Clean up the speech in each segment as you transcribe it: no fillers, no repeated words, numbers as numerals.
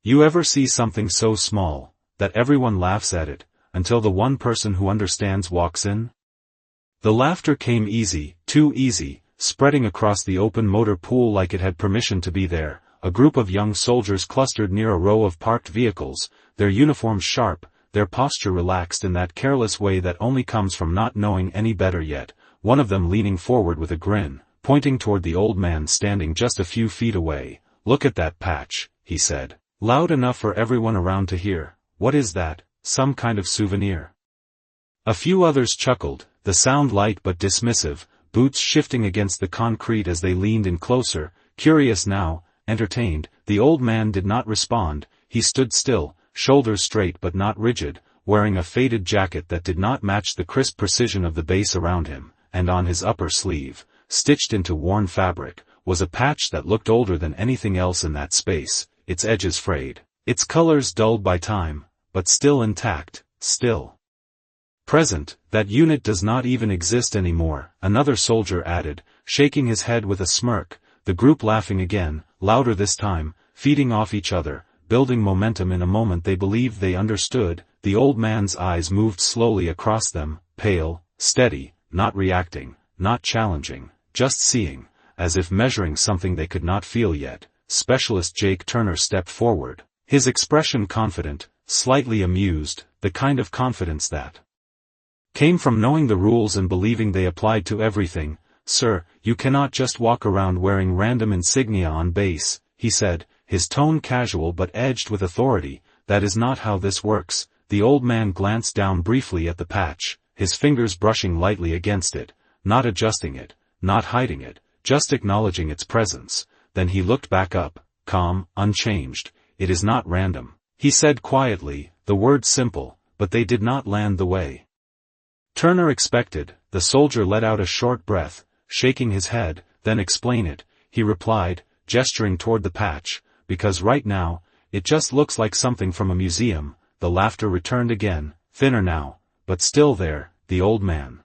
You ever see something so small that everyone laughs at it, until the one person who understands walks in? The laughter came easy, too easy, spreading across the open motor pool like it had permission to be there. A group of young soldiers clustered near a row of parked vehicles, their uniforms sharp, their posture relaxed in that careless way that only comes from not knowing any better yet, one of them leaning forward with a grin, pointing toward the old man standing just a few feet away. "Look at that patch," he said, loud enough for everyone around to hear. "What is that, some kind of souvenir?" A few others chuckled, the sound light but dismissive, boots shifting against the concrete as they leaned in closer, curious now, entertained. The old man did not respond. He stood still, shoulders straight but not rigid, wearing a faded jacket that did not match the crisp precision of the base around him, and on his upper sleeve, stitched into worn fabric, was a patch that looked older than anything else in that space, its edges frayed, its colors dulled by time, but still intact, still present. "That unit does not even exist anymore," another soldier added, shaking his head with a smirk, the group laughing again, louder this time, feeding off each other, building momentum. In a moment they believed they understood. The old man's eyes moved slowly across them, pale, steady, not reacting, not challenging, just seeing, as if measuring something they could not feel yet. Specialist Jake Turner stepped forward, his expression confident, slightly amused, the kind of confidence that came from knowing the rules and believing they applied to everything. "Sir, you cannot just walk around wearing random insignia on base," he said, his tone casual but edged with authority. "That is not how this works." The old man glanced down briefly at the patch, his fingers brushing lightly against it, not adjusting it, not hiding it, just acknowledging its presence. Then he looked back up, calm, unchanged. "It is not random," he said quietly, the words simple, but they did not land the way Turner expected. The soldier let out a short breath, shaking his head. "Then explain it," he replied, gesturing toward the patch, "because right now, it just looks like something from a museum." The laughter returned again, thinner now, but still there. The old man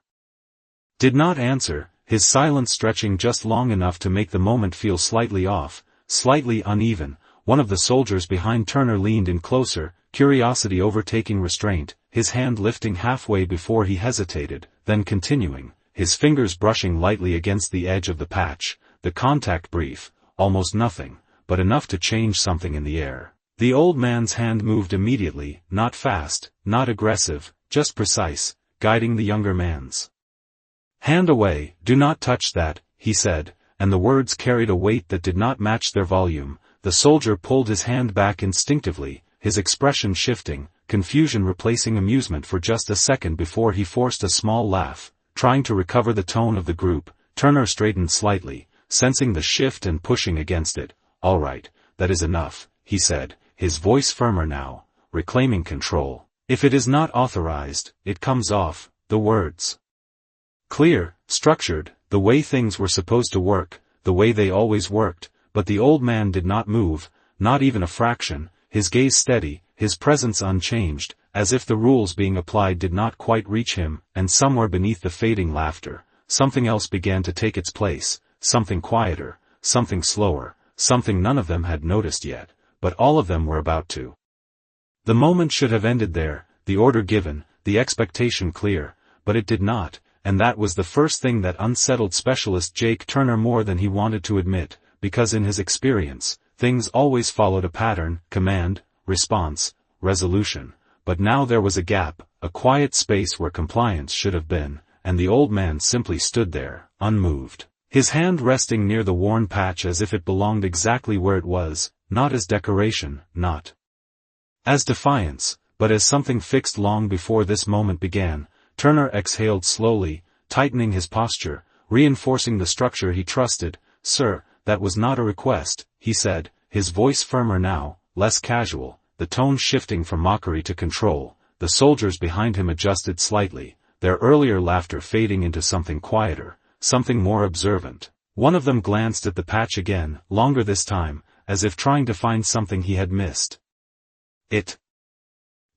did not answer, his silence stretching just long enough to make the moment feel slightly off, slightly uneven. One of the soldiers behind Turner leaned in closer, curiosity overtaking restraint, his hand lifting halfway before he hesitated, then continuing, his fingers brushing lightly against the edge of the patch. The contact brief, almost nothing, but enough to change something in the air. The old man's hand moved immediately, not fast, not aggressive, just precise, guiding the younger man's hand away. "Do not touch that," he said, and the words carried a weight that did not match their volume. The soldier pulled his hand back instinctively, his expression shifting, confusion replacing amusement for just a second before he forced a small laugh, trying to recover the tone of the group. Turner straightened slightly, sensing the shift and pushing against it. "All right, that is enough," he said, his voice firmer now, reclaiming control. "If it is not authorized, it comes off." The words clear, structured, the way things were supposed to work, the way they always worked. But the old man did not move, not even a fraction, his gaze steady, his presence unchanged, as if the rules being applied did not quite reach him. And somewhere beneath the fading laughter, something else began to take its place, something quieter, something slower, something none of them had noticed yet, but all of them were about to. The moment should have ended there, the order given, the expectation clear, but it did not, and that was the first thing that unsettled Specialist Jake Turner more than he wanted to admit, because in his experience, things always followed a pattern: command, response, resolution. But now there was a gap, a quiet space where compliance should have been, and the old man simply stood there, unmoved, his hand resting near the worn patch as if it belonged exactly where it was, not as decoration, not as defiance, but as something fixed long before this moment began. Turner exhaled slowly, tightening his posture, reinforcing the structure he trusted. "Sir, that was not a request," he said, his voice firmer now, less casual, the tone shifting from mockery to control. The soldiers behind him adjusted slightly, their earlier laughter fading into something quieter, something more observant. One of them glanced at the patch again, longer this time, as if trying to find something he had missed. "It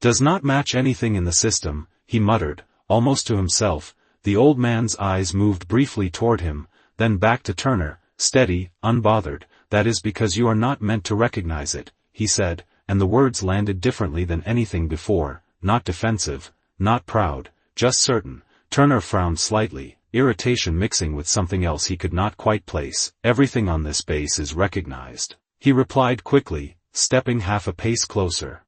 does not match anything in the system," he muttered, almost to himself. The old man's eyes moved briefly toward him, then back to Turner, steady, unbothered. "That is because you are not meant to recognize it," he said, and the words landed differently than anything before, not defensive, not proud, just certain. Turner frowned slightly, irritation mixing with something else he could not quite place. Everything on this base is recognized, he replied quickly, stepping half a pace closer.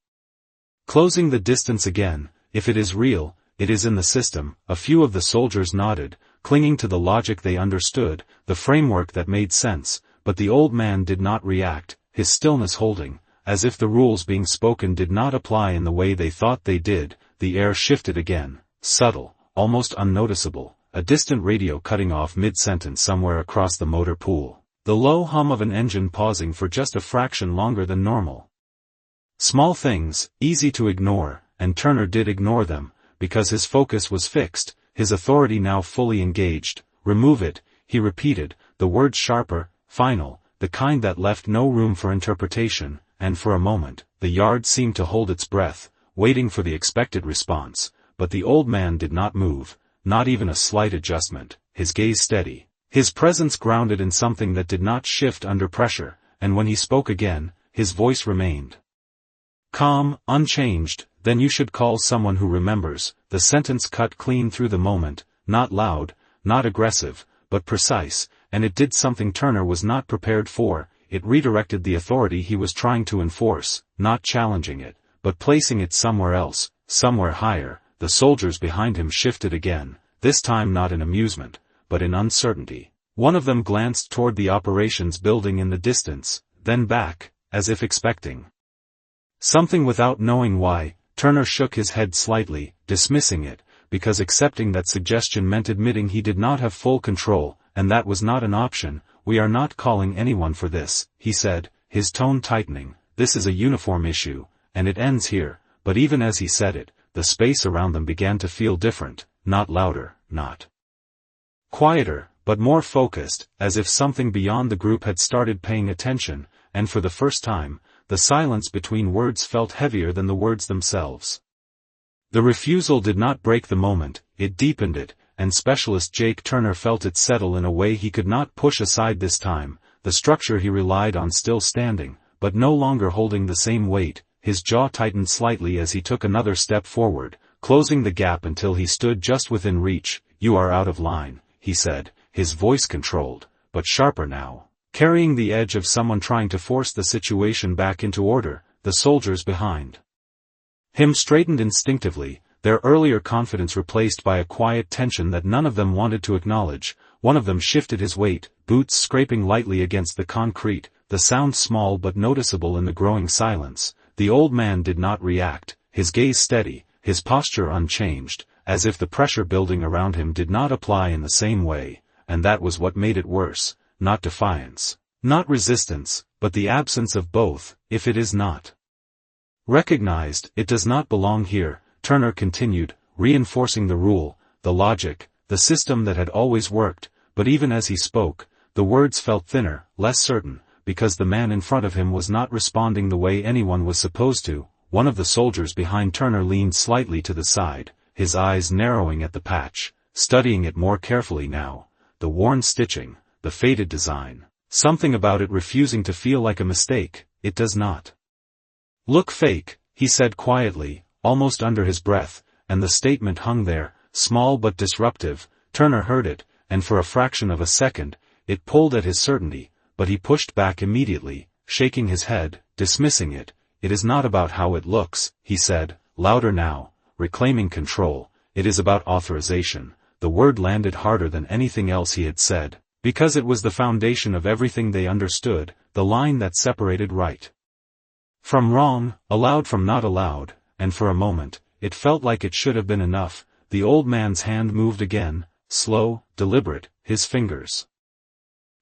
Closing the distance again. If it is real, it is in the system. A few of the soldiers nodded, clinging to the logic they understood, the framework that made sense, but the old man did not react, his stillness holding, as if the rules being spoken did not apply in the way they thought they did. The air shifted again, subtle, almost unnoticeable, a distant radio cutting off mid-sentence somewhere across the motor pool, the low hum of an engine pausing for just a fraction longer than normal. Small things, easy to ignore, and Turner did ignore them, because his focus was fixed, his authority now fully engaged. Remove it, he repeated, the words sharper, final, the kind that left no room for interpretation, and for a moment, the yard seemed to hold its breath, waiting for the expected response, but the old man did not move, not even a slight adjustment, his gaze steady, his presence grounded in something that did not shift under pressure, and when he spoke again, his voice remained calm, unchanged. Then you should call someone who remembers. The sentence cut clean through the moment, not loud, not aggressive, but precise, and it did something Turner was not prepared for. It redirected the authority he was trying to enforce, not challenging it, but placing it somewhere else, somewhere higher. The soldiers behind him shifted again, this time not in amusement, but in uncertainty. One of them glanced toward the operations building in the distance, then back, as if expecting something without knowing why. Turner shook his head slightly, dismissing it, because accepting that suggestion meant admitting he did not have full control, and that was not an option. We are not calling anyone for this, he said, his tone tightening. This is a uniform issue, and it ends here. But even as he said it, the space around them began to feel different, not louder, not quieter, but more focused, as if something beyond the group had started paying attention, and for the first time, the silence between words felt heavier than the words themselves. The refusal did not break the moment, it deepened it, and Specialist Jake Turner felt it settle in a way he could not push aside this time. The structure he relied on still standing, but no longer holding the same weight. His jaw tightened slightly as he took another step forward, closing the gap until he stood just within reach. You are out of line, he said, his voice controlled, but sharper now, carrying the edge of someone trying to force the situation back into order. The soldiers behind him straightened instinctively, their earlier confidence replaced by a quiet tension that none of them wanted to acknowledge. One of them shifted his weight, boots scraping lightly against the concrete, the sound small but noticeable in the growing silence. The old man did not react, his gaze steady, his posture unchanged, as if the pressure building around him did not apply in the same way, and that was what made it worse. Not defiance, not resistance, but the absence of both. If it is not recognized, it does not belong here, Turner continued, reinforcing the rule, the logic, the system that had always worked. But even as he spoke, the words felt thinner, less certain, because the man in front of him was not responding the way anyone was supposed to. One of the soldiers behind Turner leaned slightly to the side, his eyes narrowing at the patch, studying it more carefully now, the worn stitching, the faded design, something about it refusing to feel like a mistake. It does not look fake, he said quietly, almost under his breath, and the statement hung there, small but disruptive. Turner heard it, and for a fraction of a second, it pulled at his certainty, but he pushed back immediately, shaking his head, dismissing it. It is not about how it looks, he said, louder now, reclaiming control. It is about authorization. The word landed harder than anything else he had said, because it was the foundation of everything they understood, the line that separated right from wrong, allowed from not allowed, and for a moment, it felt like it should have been enough. The old man's hand moved again, slow, deliberate, his fingers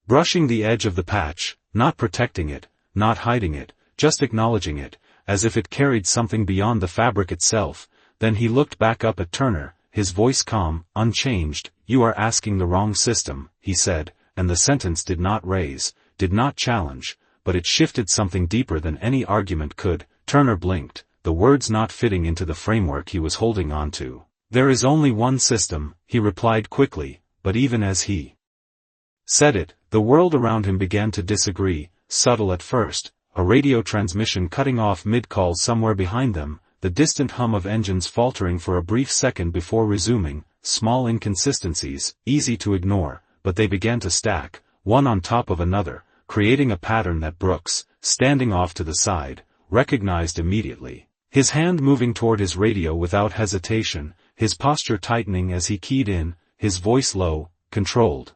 brushing the edge of the patch, not protecting it, not hiding it, just acknowledging it, as if it carried something beyond the fabric itself. Then he looked back up at Turner, his voice calm, unchanged. You are asking the wrong system, he said, and the sentence did not raise, did not challenge, but it shifted something deeper than any argument could. Turner blinked, the words not fitting into the framework he was holding on to. There is only one system, he replied quickly, but even as he said it, the world around him began to disagree, subtle at first, a radio transmission cutting off mid-call somewhere behind them, the distant hum of engines faltering for a brief second before resuming, small inconsistencies, easy to ignore, but they began to stack, one on top of another, creating a pattern that Brooks, standing off to the side, recognized immediately. His hand moving toward his radio without hesitation, his posture tightening as he keyed in, his voice low, controlled.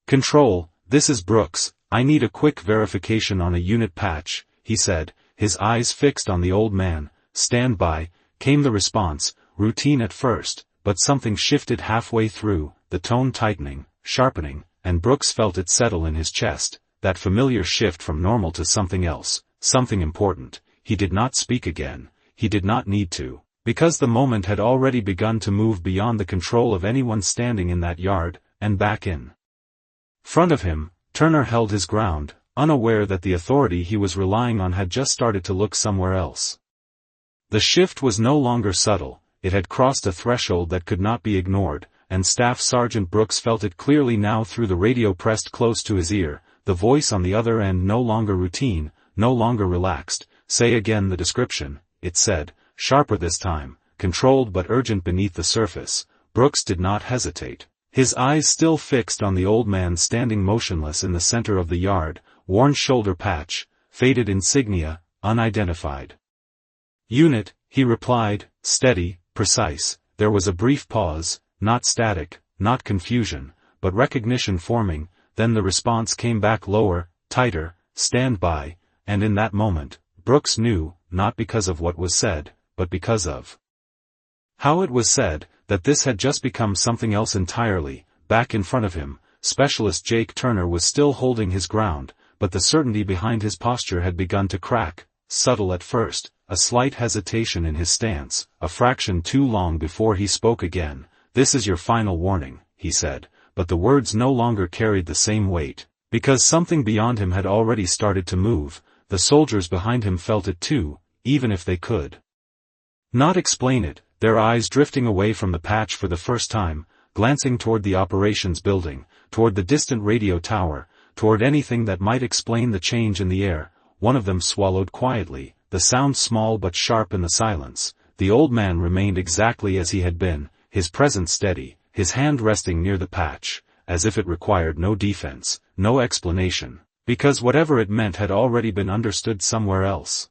"Control, this is Brooks, I need a quick verification on a unit patch," he said, his eyes fixed on the old man. "Stand by," came the response, routine at first, but something shifted halfway through, the tone tightening, sharpening, and Brooks felt it settle in his chest, that familiar shift from normal to something else, something important. He did not speak again, he did not need to, because the moment had already begun to move beyond the control of anyone standing in that yard, and back in front of him. Turner held his ground, unaware that the authority he was relying on had just started to look somewhere else. The shift was no longer subtle, it had crossed a threshold that could not be ignored, and Staff Sergeant Brooks felt it clearly now through the radio pressed close to his ear, the voice on the other end no longer routine, no longer relaxed. "Say again the description," it said, sharper this time, controlled but urgent beneath the surface. Brooks did not hesitate, his eyes still fixed on the old man standing motionless in the center of the yard, worn shoulder patch, faded insignia, unidentified. "Unit," he replied, steady, precise. There was a brief pause, not static, not confusion, but recognition forming, then the response came back lower, tighter, "Stand by," and in that moment, Brooks knew, not because of what was said, but because of how it was said, that this had just become something else entirely. Back in front of him, Specialist Jake Turner was still holding his ground, but the certainty behind his posture had begun to crack, subtle at first, a slight hesitation in his stance, a fraction too long before he spoke again. "This is your final warning," he said, but the words no longer carried the same weight, because something beyond him had already started to move. The soldiers behind him felt it too, even if they could not explain it, their eyes drifting away from the patch for the first time, glancing toward the operations building, toward the distant radio tower, toward anything that might explain the change in the air. One of them swallowed quietly, the sound small but sharp in the silence. The old man remained exactly as he had been, his presence steady, his hand resting near the patch, as if it required no defense, no explanation, because whatever it meant had already been understood somewhere else.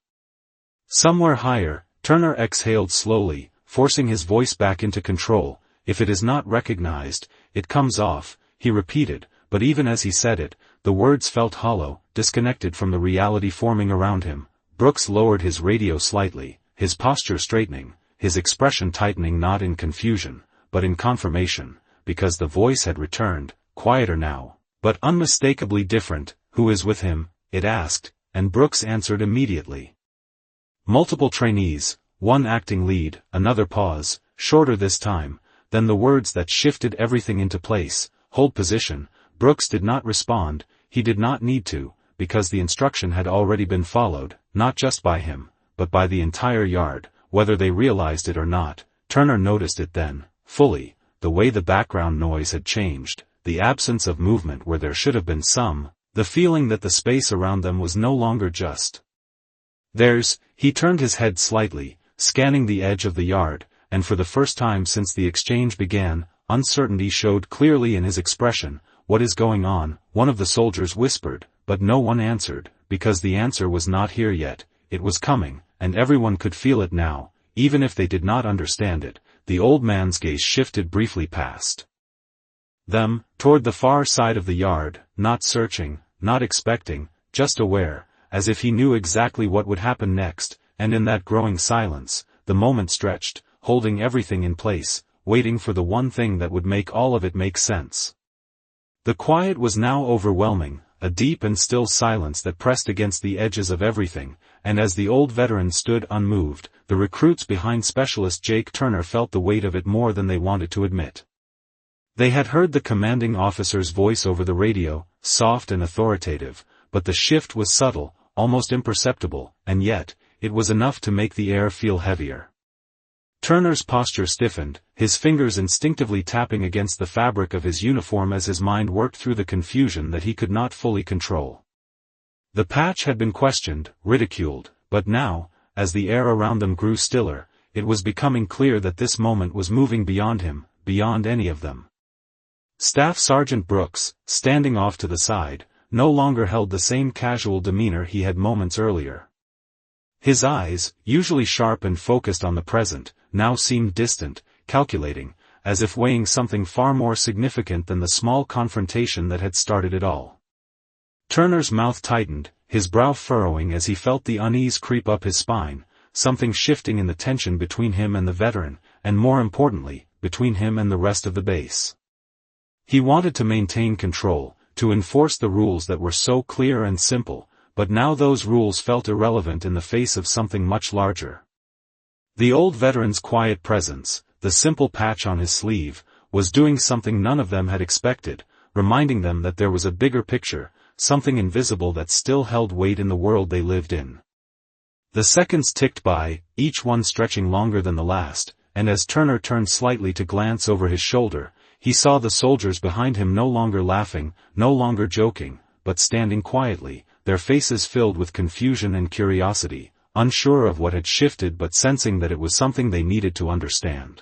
Somewhere higher. Turner exhaled slowly, forcing his voice back into control. "If it is not recognized, it comes off," he repeated, but even as he said it, the words felt hollow, disconnected from the reality forming around him. Brooks lowered his radio slightly, his posture straightening, his expression tightening, not in confusion, but in confirmation, because the voice had returned, quieter now, but unmistakably different. "Who is with him?" it asked, and Brooks answered immediately. "Multiple trainees, one acting lead." Another pause, shorter this time, then the words that shifted everything into place. "Hold position." Brooks did not respond, he did not need to, because the instruction had already been followed, not just by him, but by the entire yard, whether they realized it or not. Turner noticed it then, fully, the way the background noise had changed, the absence of movement where there should have been some, the feeling that the space around them was no longer just theirs. He turned his head slightly, scanning the edge of the yard, and for the first time since the exchange began, uncertainty showed clearly in his expression. "What is going on?" one of the soldiers whispered, but no one answered, because the answer was not here yet. It was coming, and everyone could feel it now, even if they did not understand it. The old man's gaze shifted briefly past them, toward the far side of the yard, not searching, not expecting, just aware, as if he knew exactly what would happen next, and in that growing silence, the moment stretched, holding everything in place, waiting for the one thing that would make all of it make sense. The quiet was now overwhelming, a deep and still silence that pressed against the edges of everything, and as the old veteran stood unmoved, the recruits behind Specialist Jake Turner felt the weight of it more than they wanted to admit. They had heard the commanding officer's voice over the radio, soft and authoritative, but the shift was subtle, almost imperceptible, and yet, it was enough to make the air feel heavier. Turner's posture stiffened, his fingers instinctively tapping against the fabric of his uniform as his mind worked through the confusion that he could not fully control. The patch had been questioned, ridiculed, but now, as the air around them grew stiller, it was becoming clear that this moment was moving beyond him, beyond any of them. Staff Sergeant Brooks, standing off to the side, no longer held the same casual demeanor he had moments earlier. His eyes, usually sharp and focused on the present, now seemed distant, calculating, as if weighing something far more significant than the small confrontation that had started it all. Turner's mouth tightened, his brow furrowing as he felt the unease creep up his spine, something shifting in the tension between him and the veteran, and more importantly, between him and the rest of the base. He wanted to maintain control, to enforce the rules that were so clear and simple, but now those rules felt irrelevant in the face of something much larger. The old veteran's quiet presence, the simple patch on his sleeve, was doing something none of them had expected, reminding them that there was a bigger picture, something invisible that still held weight in the world they lived in. The seconds ticked by, each one stretching longer than the last, and as Turner turned slightly to glance over his shoulder, he saw the soldiers behind him no longer laughing, no longer joking, but standing quietly, their faces filled with confusion and curiosity, unsure of what had shifted but sensing that it was something they needed to understand.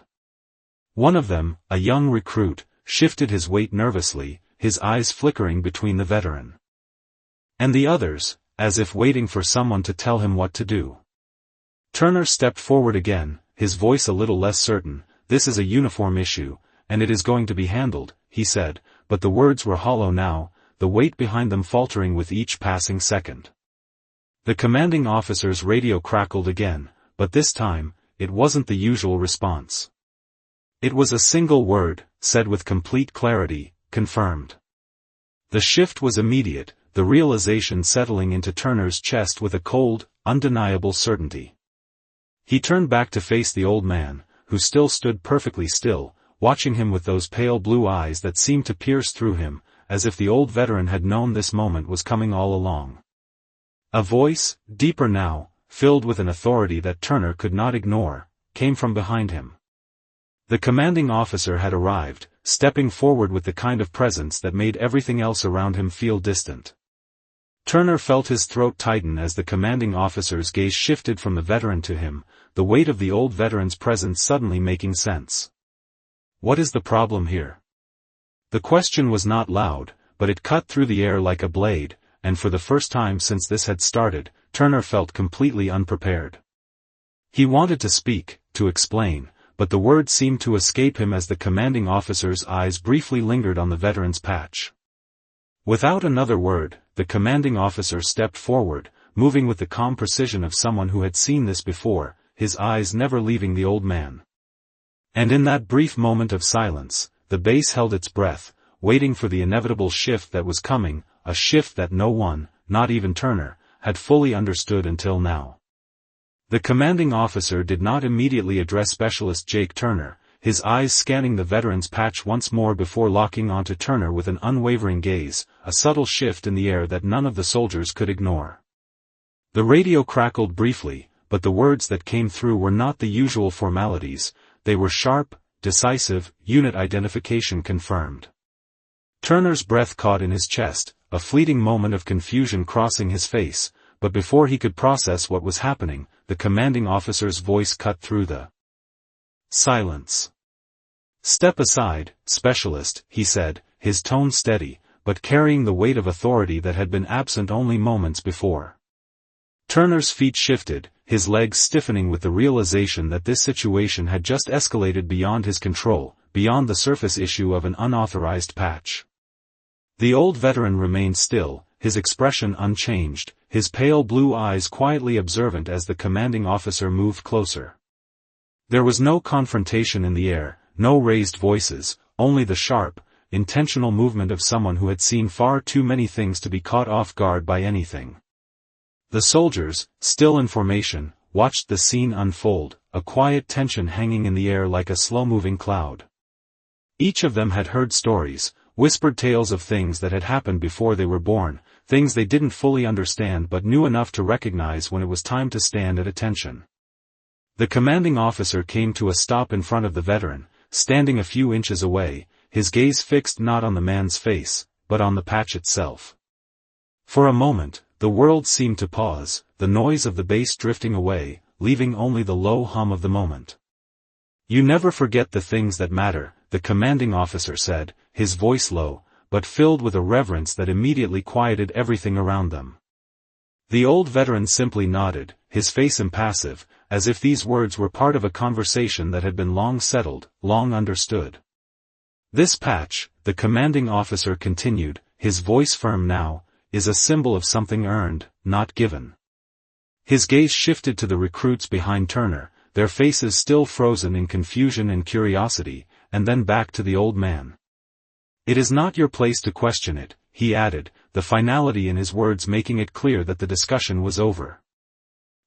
One of them, a young recruit, shifted his weight nervously, his eyes flickering between the veteran and the others, as if waiting for someone to tell him what to do. Turner stepped forward again, his voice a little less certain. "This is a uniform issue, and it is going to be handled," he said, but the words were hollow now, the weight behind them faltering with each passing second. The commanding officer's radio crackled again, but this time, it wasn't the usual response. It was a single word, said with complete clarity, "Confirmed." The shift was immediate, the realization settling into Turner's chest with a cold, undeniable certainty. He turned back to face the old man, who still stood perfectly still, watching him with those pale blue eyes that seemed to pierce through him, as if the old veteran had known this moment was coming all along. A voice, deeper now, filled with an authority that Turner could not ignore, came from behind him. The commanding officer had arrived, stepping forward with the kind of presence that made everything else around him feel distant. Turner felt his throat tighten as the commanding officer's gaze shifted from the veteran to him, the weight of the old veteran's presence suddenly making sense. "What is the problem here?" The question was not loud, but it cut through the air like a blade, and for the first time since this had started, Turner felt completely unprepared. He wanted to speak, to explain, but the words seemed to escape him as the commanding officer's eyes briefly lingered on the veteran's patch. Without another word, the commanding officer stepped forward, moving with the calm precision of someone who had seen this before, his eyes never leaving the old man. And in that brief moment of silence, the base held its breath, waiting for the inevitable shift that was coming, a shift that no one, not even Turner, had fully understood until now. The commanding officer did not immediately address Specialist Jake Turner, his eyes scanning the veteran's patch once more before locking onto Turner with an unwavering gaze, a subtle shift in the air that none of the soldiers could ignore. The radio crackled briefly, but the words that came through were not the usual formalities, they were sharp, decisive, unit identification confirmed. Turner's breath caught in his chest, a fleeting moment of confusion crossing his face, but before he could process what was happening, the commanding officer's voice cut through the silence. "Step aside, Specialist," he said, his tone steady, but carrying the weight of authority that had been absent only moments before. Turner's feet shifted, his legs stiffening with the realization that this situation had just escalated beyond his control, beyond the surface issue of an unauthorized patch. The old veteran remained still, his expression unchanged, his pale blue eyes quietly observant as the commanding officer moved closer. There was no confrontation in the air, no raised voices, only the sharp, intentional movement of someone who had seen far too many things to be caught off guard by anything. The soldiers, still in formation, watched the scene unfold, a quiet tension hanging in the air like a slow-moving cloud. Each of them had heard stories, whispered tales of things that had happened before they were born, things they didn't fully understand but knew enough to recognize when it was time to stand at attention. The commanding officer came to a stop in front of the veteran, standing a few inches away, his gaze fixed not on the man's face, but on the patch itself. For a moment, The world seemed to pause, the noise of the bass drifting away, leaving only the low hum of the moment. "You never forget the things that matter," the commanding officer said, his voice low, but filled with a reverence that immediately quieted everything around them. The old veteran simply nodded, his face impassive, as if these words were part of a conversation that had been long settled, long understood. "This patch," the commanding officer continued, his voice firm now, "is a symbol of something earned, not given." His gaze shifted to the recruits behind Turner, their faces still frozen in confusion and curiosity, and then back to the old man. "It is not your place to question it," he added, the finality in his words making it clear that the discussion was over.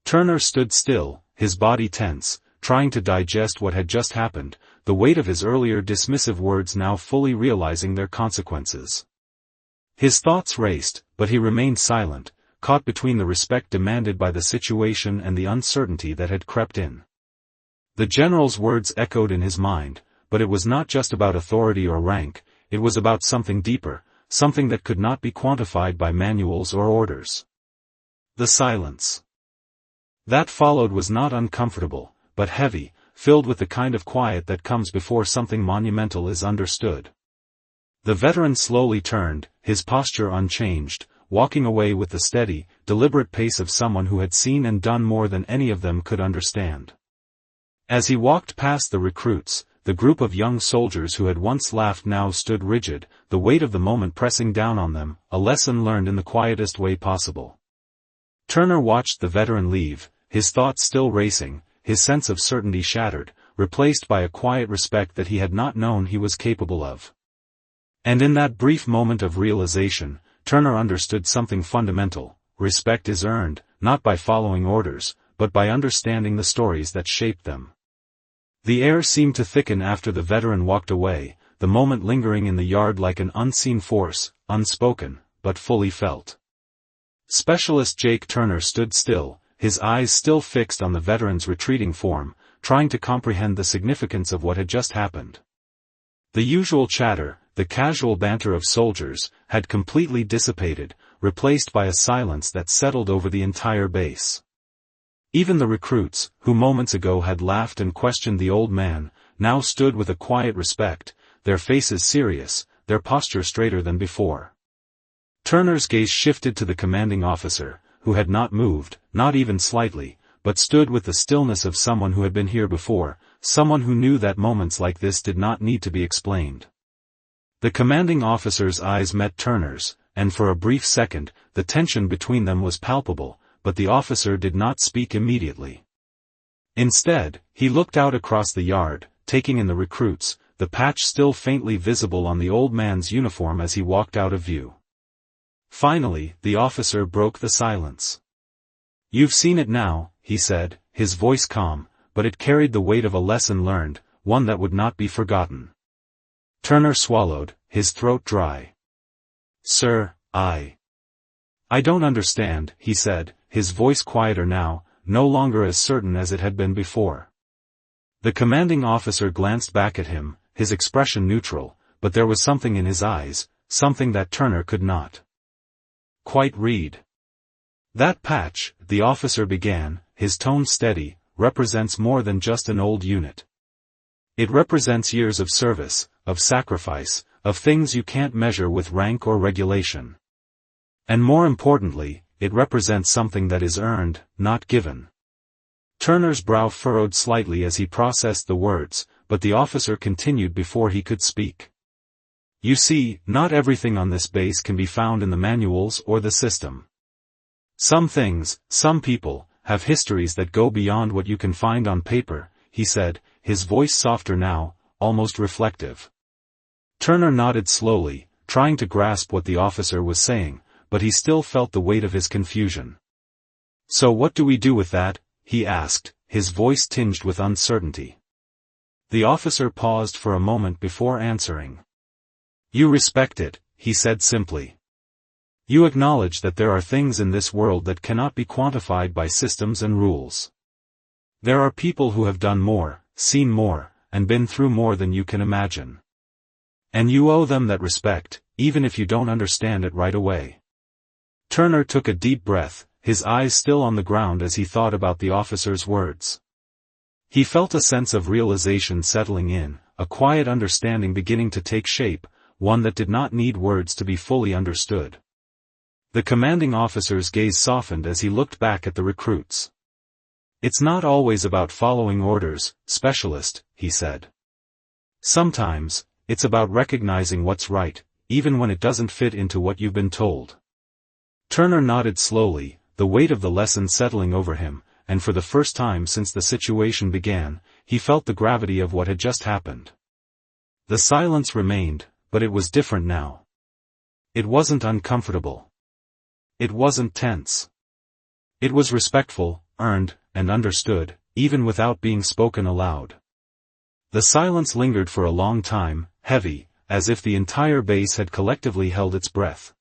Turner stood still, his body tense, trying to digest what had just happened, the weight of his earlier dismissive words now fully realizing their consequences. His thoughts raced, but he remained silent, caught between the respect demanded by the situation and the uncertainty that had crept in. The general's words echoed in his mind, but it was not just about authority or rank, it was about something deeper, something that could not be quantified by manuals or orders. The silence that followed was not uncomfortable, but heavy, filled with the kind of quiet that comes before something monumental is understood. The veteran slowly turned, his posture unchanged, walking away with the steady, deliberate pace of someone who had seen and done more than any of them could understand. As he walked past the recruits, the group of young soldiers who had once laughed now stood rigid, the weight of the moment pressing down on them, a lesson learned in the quietest way possible. Turner watched the veteran leave, his thoughts still racing, his sense of certainty shattered, replaced by a quiet respect that he had not known he was capable of. And in that brief moment of realization, Turner understood something fundamental: respect is earned, not by following orders, but by understanding the stories that shaped them. The air seemed to thicken after the veteran walked away, the moment lingering in the yard like an unseen force, unspoken, but fully felt. Specialist Jake Turner stood still, his eyes still fixed on the veteran's retreating form, trying to comprehend the significance of what had just happened. The usual chatter, the casual banter of soldiers, had completely dissipated, replaced by a silence that settled over the entire base. Even the recruits, who moments ago had laughed and questioned the old man, now stood with a quiet respect, their faces serious, their posture straighter than before. Turner's gaze shifted to the commanding officer, who had not moved, not even slightly, but stood with the stillness of someone who had been here before, someone who knew that moments like this did not need to be explained. The commanding officer's eyes met Turner's, and for a brief second, the tension between them was palpable, but the officer did not speak immediately. Instead, he looked out across the yard, taking in the recruits, the patch still faintly visible on the old man's uniform as he walked out of view. Finally, the officer broke the silence. "You've seen it now," he said, his voice calm, but it carried the weight of a lesson learned, one that would not be forgotten. Turner swallowed, his throat dry. "Sir, I don't understand," he said, his voice quieter now, no longer as certain as it had been before. The commanding officer glanced back at him, his expression neutral, but there was something in his eyes, something that Turner could not quite read. "That patch," the officer began, his tone steady, "represents more than just an old unit. It represents years of service, of sacrifice, of things you can't measure with rank or regulation. And more importantly, it represents something that is earned, not given." Turner's brow furrowed slightly as he processed the words, but the officer continued before he could speak. "You see, not everything on this base can be found in the manuals or the system. Some things, some people, have histories that go beyond what you can find on paper," he said, his voice softer now, almost reflective. Turner nodded slowly, trying to grasp what the officer was saying, but he still felt the weight of his confusion. "So what do we do with that?" he asked, his voice tinged with uncertainty. The officer paused for a moment before answering. "You respect it," he said simply. "You acknowledge that there are things in this world that cannot be quantified by systems and rules. There are people who have done more, seen more, and been through more than you can imagine. And you owe them that respect, even if you don't understand it right away." Turner took a deep breath, his eyes still on the ground as he thought about the officer's words. He felt a sense of realization settling in, a quiet understanding beginning to take shape, one that did not need words to be fully understood. The commanding officer's gaze softened as he looked back at the recruits. "It's not always about following orders, specialist," he said. "Sometimes, it's about recognizing what's right, even when it doesn't fit into what you've been told." Turner nodded slowly, the weight of the lesson settling over him, and for the first time since the situation began, he felt the gravity of what had just happened. The silence remained, but it was different now. It wasn't uncomfortable. It wasn't tense. It was respectful, earned, and understood, even without being spoken aloud. The silence lingered for a long time, heavy, as if the entire base had collectively held its breath.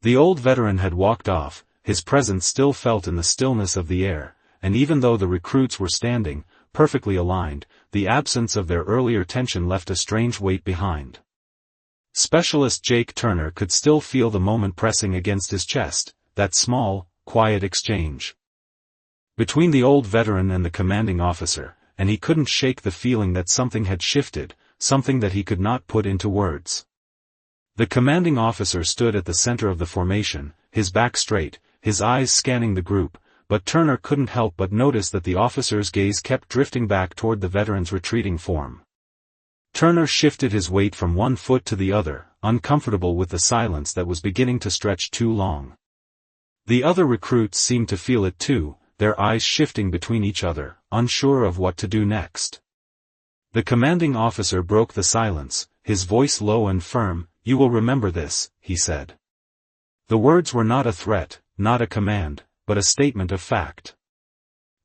The old veteran had walked off, his presence still felt in the stillness of the air, and even though the recruits were standing, perfectly aligned, the absence of their earlier tension left a strange weight behind. Specialist Jake Turner could still feel the moment pressing against his chest, that small, quiet exchange between the old veteran and the commanding officer, and he couldn't shake the feeling that something had shifted, something that he could not put into words. The commanding officer stood at the center of the formation, his back straight, his eyes scanning the group, but Turner couldn't help but notice that the officer's gaze kept drifting back toward the veteran's retreating form. Turner shifted his weight from one foot to the other, uncomfortable with the silence that was beginning to stretch too long. The other recruits seemed to feel it too, their eyes shifting between each other, unsure of what to do next. The commanding officer broke the silence, his voice low and firm. "You will remember this," he said. The words were not a threat, not a command, but a statement of fact.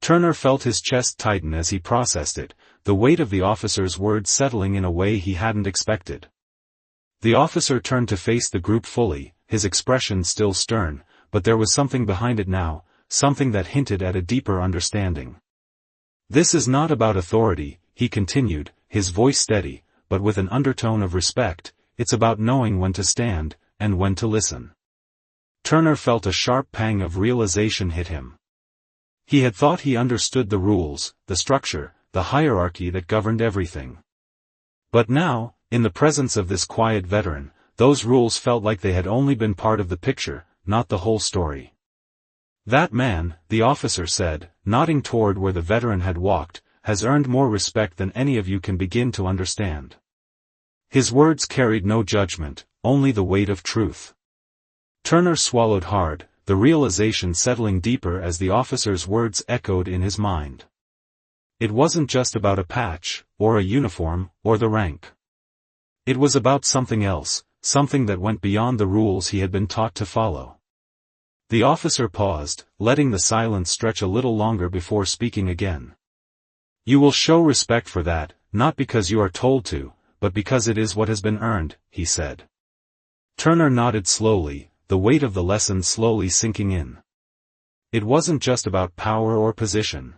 Turner felt his chest tighten as he processed it, the weight of the officer's words settling in a way he hadn't expected. The officer turned to face the group fully, his expression still stern, but there was something behind it now, something that hinted at a deeper understanding. "This is not about authority," he continued, his voice steady, but with an undertone of respect. "It's about knowing when to stand, and when to listen." Turner felt a sharp pang of realization hit him. He had thought he understood the rules, the structure, the hierarchy that governed everything. But now, in the presence of this quiet veteran, those rules felt like they had only been part of the picture, not the whole story. "That man," the officer said, nodding toward where the veteran had walked, "has earned more respect than any of you can begin to understand." His words carried no judgment, only the weight of truth. Turner swallowed hard, the realization settling deeper as the officer's words echoed in his mind. It wasn't just about a patch, or a uniform, or the rank. It was about something else, something that went beyond the rules he had been taught to follow. The officer paused, letting the silence stretch a little longer before speaking again. "You will show respect for that, not because you are told to, but because it is what has been earned," he said. Turner nodded slowly, the weight of the lesson slowly sinking in. It wasn't just about power or position.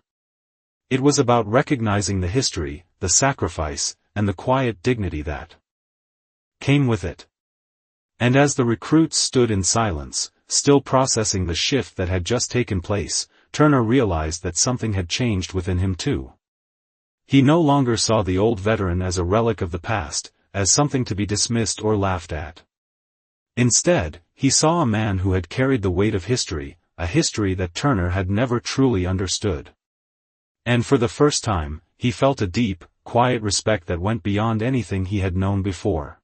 It was about recognizing the history, the sacrifice, and the quiet dignity that came with it. And as the recruits stood in silence, still processing the shift that had just taken place, Turner realized that something had changed within him too. He no longer saw the old veteran as a relic of the past, as something to be dismissed or laughed at. Instead, he saw a man who had carried the weight of history, a history that Turner had never truly understood. And for the first time, he felt a deep, quiet respect that went beyond anything he had known before.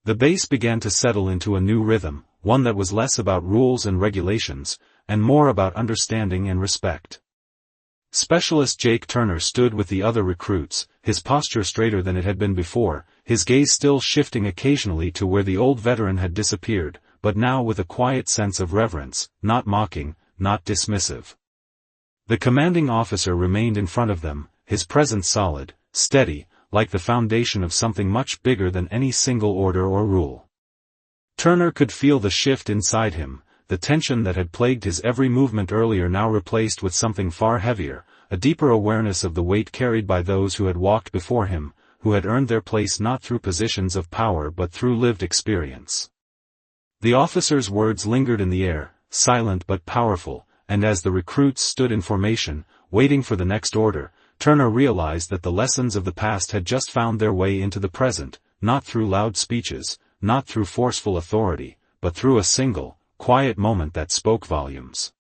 The base began to settle into a new rhythm, one that was less about rules and regulations, and more about understanding and respect. Specialist Jake Turner stood with the other recruits, his posture straighter than it had been before, his gaze still shifting occasionally to where the old veteran had disappeared, but now with a quiet sense of reverence, not mocking, not dismissive. The commanding officer remained in front of them, his presence solid, steady, like the foundation of something much bigger than any single order or rule. Turner could feel the shift inside him, the tension that had plagued his every movement earlier now replaced with something far heavier, a deeper awareness of the weight carried by those who had walked before him, who had earned their place not through positions of power but through lived experience. The officer's words lingered in the air, silent but powerful, and as the recruits stood in formation, waiting for the next order, Turner realized that the lessons of the past had just found their way into the present, not through loud speeches, not through forceful authority, but through a single, quiet moment that spoke volumes.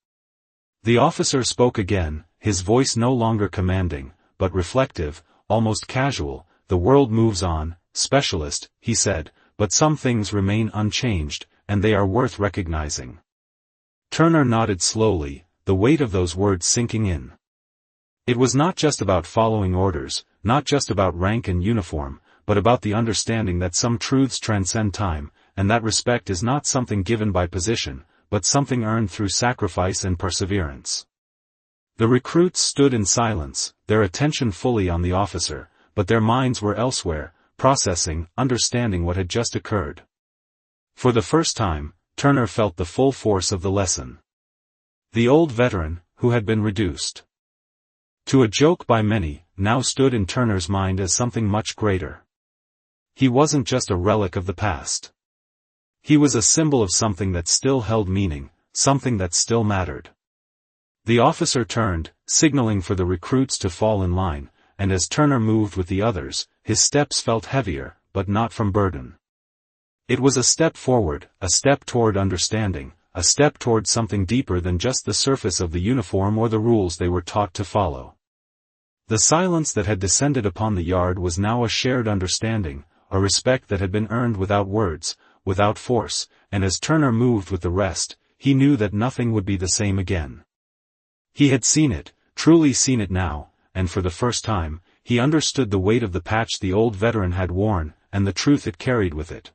The officer spoke again, his voice no longer commanding, but reflective, almost casual. "The world moves on, specialist," he said, "but some things remain unchanged, and they are worth recognizing." Turner nodded slowly, the weight of those words sinking in. It was not just about following orders, not just about rank and uniform, but about the understanding that some truths transcend time, and that respect is not something given by position, but something earned through sacrifice and perseverance. The recruits stood in silence, their attention fully on the officer, but their minds were elsewhere, processing, understanding what had just occurred. For the first time, Turner felt the full force of the lesson. The old veteran, who had been reduced to a joke by many, now stood in Turner's mind as something much greater. He wasn't just a relic of the past. He was a symbol of something that still held meaning, something that still mattered. The officer turned, signaling for the recruits to fall in line, and as Turner moved with the others, his steps felt heavier, but not from burden. It was a step forward, a step toward understanding, a step toward something deeper than just the surface of the uniform or the rules they were taught to follow. The silence that had descended upon the yard was now a shared understanding, a respect that had been earned without words, without force, and as Turner moved with the rest, he knew that nothing would be the same again. He had seen it, truly seen it now, and for the first time, he understood the weight of the patch the old veteran had worn, and the truth it carried with it.